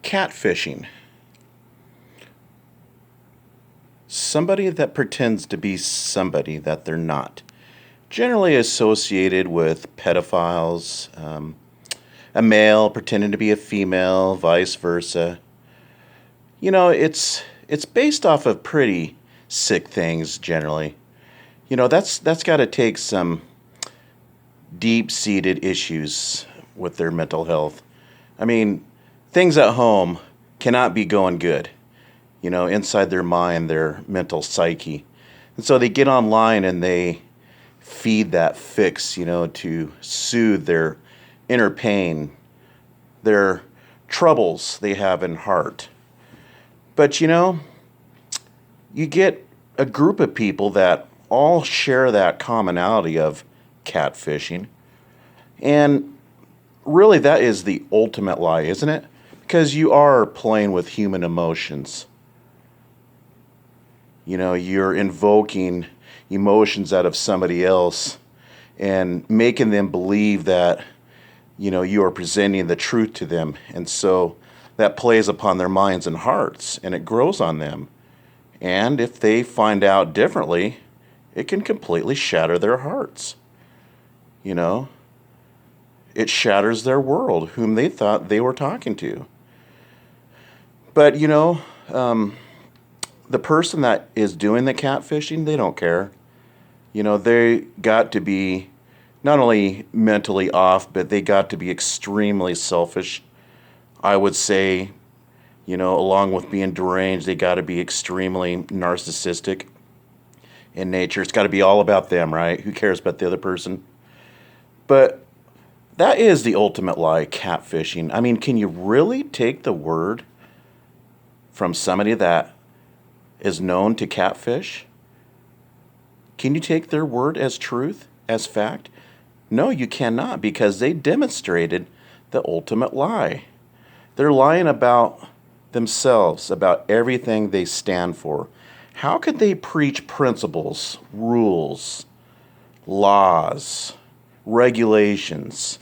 Catfishing. Somebody that pretends to be somebody that they're not. Generally associated with pedophiles, a male pretending to be a female, vice versa. It's based off of pretty sick things generally. That's got to take some deep-seated issues with their mental health. I mean, things at home cannot be going good, inside their mind, their mental psyche. And so they get online and they feed that fix, to soothe their inner pain, their troubles they have in heart. But, you get a group of people that all share that commonality of catfishing. And really, that is the ultimate lie, isn't it? Because you are playing with human emotions. You're invoking emotions out of somebody else and making them believe that, you are presenting the truth to them. And so that plays upon their minds and hearts, and it grows on them. And if they find out differently, it can completely shatter their hearts. It shatters their world, whom they thought they were talking to. But, the person that is doing the catfishing, they don't care. They got to be not only mentally off, but they got to be extremely selfish. I would say, along with being deranged, they got to be extremely narcissistic in nature. It's got to be all about them, right? Who cares about the other person? But that is the ultimate lie, catfishing. I mean, can you really take the word from somebody that is known to catfish? Can you take their word as truth, as fact? No, you cannot, because they demonstrated the ultimate lie. They're lying about themselves, about everything they stand for. How could they preach principles, rules, laws, regulations,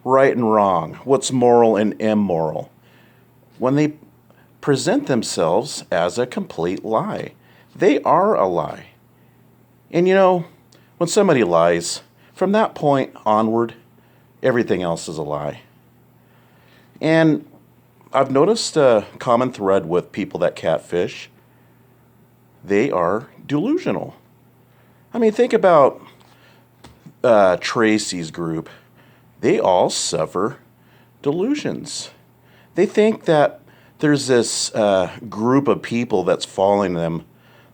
right and wrong, what's moral and immoral, when they present themselves as a complete lie? They are a lie. And when somebody lies, from that point onward, everything else is a lie. And I've noticed a common thread with people that catfish. They are delusional. I mean, think about Tracy's group. They all suffer delusions. They think that there's this group of people that's following them,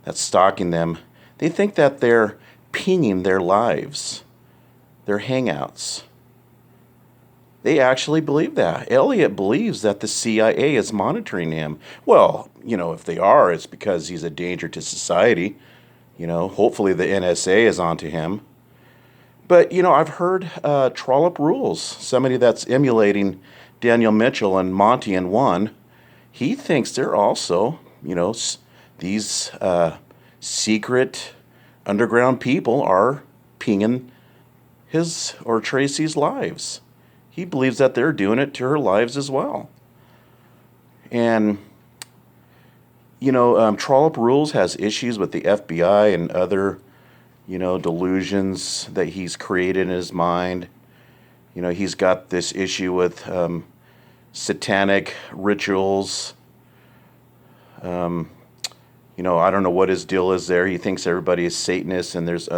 that's stalking them. They think that they're pinging their lives, their hangouts. They actually believe that. Elliot believes that the CIA is monitoring him. Well, if they are, it's because he's a danger to society. Hopefully the NSA is onto him. But, I've heard Trollop Rules, somebody that's emulating Daniel Mitchell and Monty in one. He thinks they're also, these secret underground people are pinging his or Tracy's lives. He believes that they're doing it to her lives as well. And, Trollop Rules has issues with the FBI and other, delusions that he's created in his mind. He's got this issue with satanic rituals. I don't know what his deal is there. He thinks everybody is Satanists and there's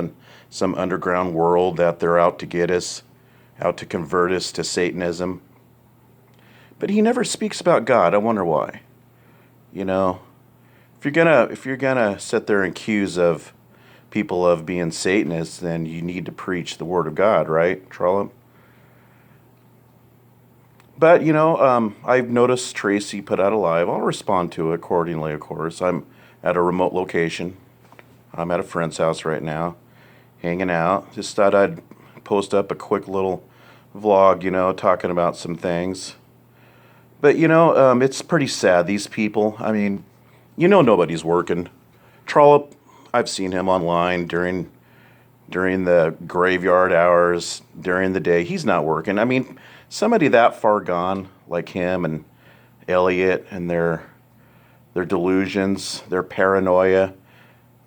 some underground world that they're out to get us, out to convert us to Satanism. But he never speaks about God. I wonder why. If you're gonna sit there and accuse of people of being Satanists, then you need to preach the Word of God, right, Trollop? But I've noticed Tracy put out a live. I'll respond to it accordingly, of course. I'm at a remote location. I'm at a friend's house right now, hanging out. Just thought I'd post up a quick little vlog, talking about some things. But it's pretty sad. These people. I mean, nobody's working. Trollop, I've seen him online during the graveyard hours, during the day. He's not working. I mean, somebody that far gone like him Elliot and their delusions, their paranoia.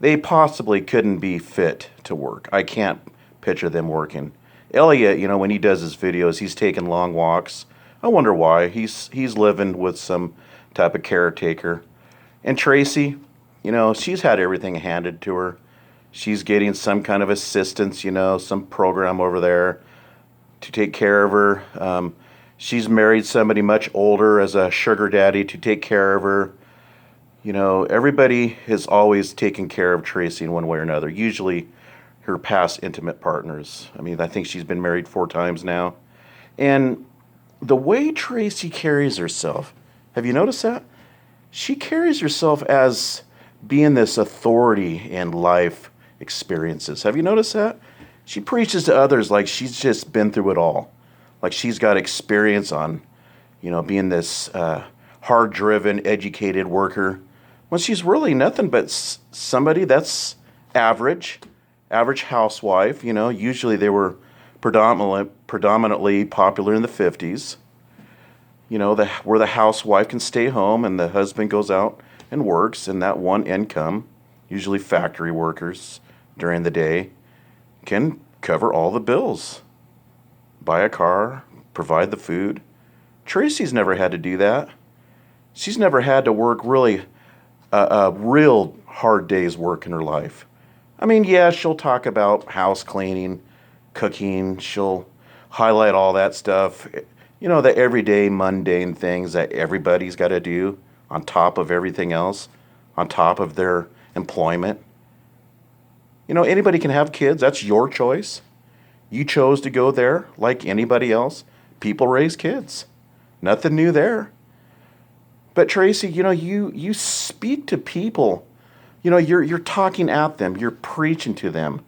They possibly couldn't be fit to work. I can't picture them working. Elliot, when he does his videos, he's taking long walks. I wonder why. He's living with some type of caretaker. And Tracy, she's had everything handed to her. She's getting some kind of assistance, some program over there to take care of her. She's married somebody much older as a sugar daddy to take care of her. Everybody has always taken care of Tracy in one way or another, usually her past intimate partners. I think she's been married 4 times now. And the way Tracy carries herself, have you noticed that? She carries herself as being this authority in life experiences. Have you noticed that? She preaches to others like she's just been through it all. Like she's got experience on, being this hard-driven, educated worker. When she's really nothing but somebody that's average housewife. Usually they were predominantly popular in the 50s. Where the housewife can stay home and the husband goes out and works, and that one income, usually factory workers during the day, can cover all the bills. Buy a car, provide the food. Tracy's never had to do that. She's never had to work really a real hard day's work in her life. Yeah, she'll talk about house cleaning, cooking. She'll highlight all that stuff. The everyday mundane things that everybody's got to do on top of everything else, on top of their employment. Anybody can have kids. That's your choice. You chose to go there like anybody else. People raise kids. Nothing new there. But Tracy, you speak to people. You're talking at them. You're preaching to them.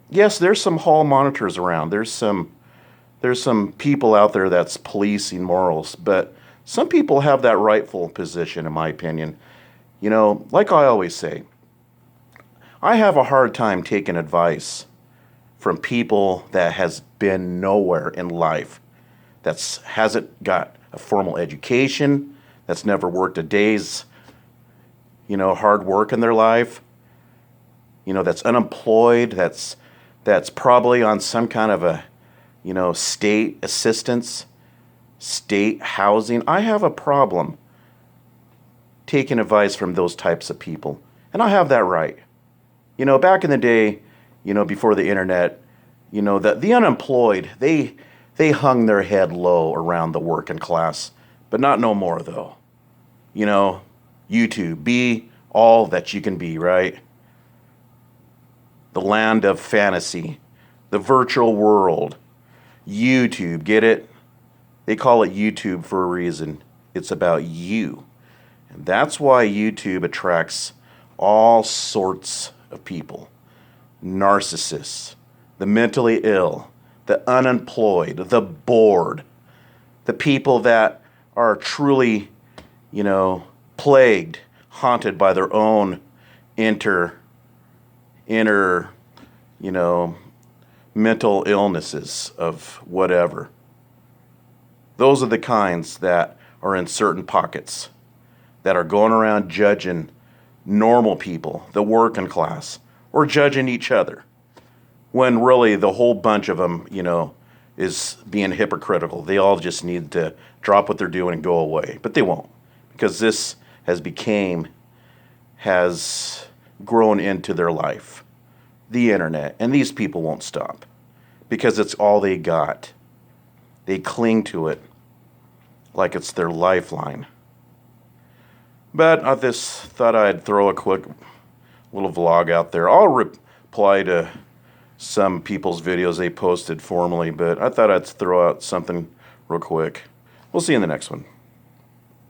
Yes, there's some hall monitors around. There's some people out there that's policing morals, but some people have that rightful position, in my opinion. Like I always say, I have a hard time taking advice from people that has been nowhere in life, hasn't got a formal education, that's never worked a day's, hard work in their life, that's unemployed, that's probably on some kind of a, state assistance, state housing. I have a problem taking advice from those types of people, and I have that right. Back in the day, before the internet, the unemployed, they hung their head low around the working class, but not no more though. YouTube, be all that you can be, right? The land of fantasy, the virtual world, YouTube, get it? They call it YouTube for a reason. It's about you. And that's why YouTube attracts all sorts of people. Narcissists, the mentally ill, the unemployed, the bored, the people that are truly, plagued, haunted by their own inner, mental illnesses of whatever. Those are the kinds that are in certain pockets, that are going around judging normal people, the working class, or judging each other, when really the whole bunch of them, is being hypocritical. They all just need to drop what they're doing and go away. But they won't, because this has grown into their life, the internet, and these people won't stop, because it's all they got. They cling to it like it's their lifeline. But I just thought I'd throw a quick little vlog out there. I'll reply to some people's videos they posted formally, but I thought I'd throw out something real quick. We'll see you in the next one.